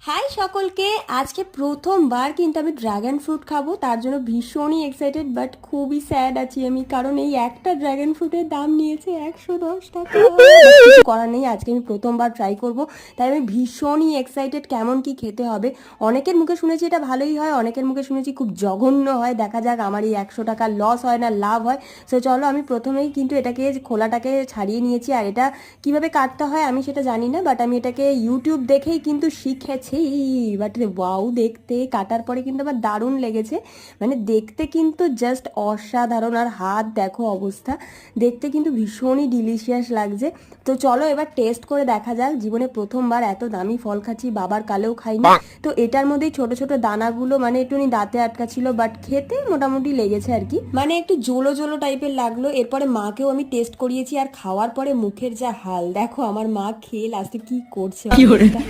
High সকলকে, আজকে প্রথমবার কিন্তু আমি ড্রাগন ফ্রুট খাবো, তার জন্য ভীষণই এক্সাইটেড বাট খুবই স্যাড আছি আমি, কারণ এই একটা ড্রাগন ফ্রুটের দাম নিয়েছে 110 টাকা। কিছু করার নেই, আজকে আমি প্রথমবার ট্রাই করব, তাই আমি ভীষণই এক্সাইটেড কেমন কি খেতে হবে। অনেকের মুখে শুনেছি এটা ভালোই হয়, অনেকের মুখে শুনেছি খুব জঘন্য হয়। দেখা যাক আমার এই 100 টাকা লস হয় না লাভ হয়। সো চলো, আমি প্রথমেই কিন্তু এটাকে খোলাটাকে ছাড়িয়ে নিয়েছি, আর এটা কিভাবে কাটতে হয় আমি সেটা জানি না, বাট আমি এটাকে ইউটিউব দেখেই কিন্তু শিখেছি। বাট ওয়াও, দেখতে কাটার পরে কিন্তু আমার দারুণ লেগেছে, মানে দেখতে কিন্তু জাস্ট অসাধারণ। আর হাত দেখো অবস্থা, দেখতে কিন্তু ভীষণই ডিলিশিয়াস লাগছে। তো চলো এবার টেস্ট করে দেখা যাক, জীবনে প্রথমবার এত দামি ফল খাচ্ছি, বাবার কালেও খাইনি। তো এটার মধ্যেই ছোট ছোট দানাগুলো মানে একটুখানি দাঁতে আটকা ছিল, বাট খেতে মোটামুটি লেগেছে আর কি, মানে একটু জোলো জোলো টাইপের লাগলো। এরপরে মাকেও আমি টেস্ট করিয়েছি, আর খাওয়ার পরে মুখের যা হাল দেখো, আমার মা খেয়ে লাস্টে কি করছে অবস্থা।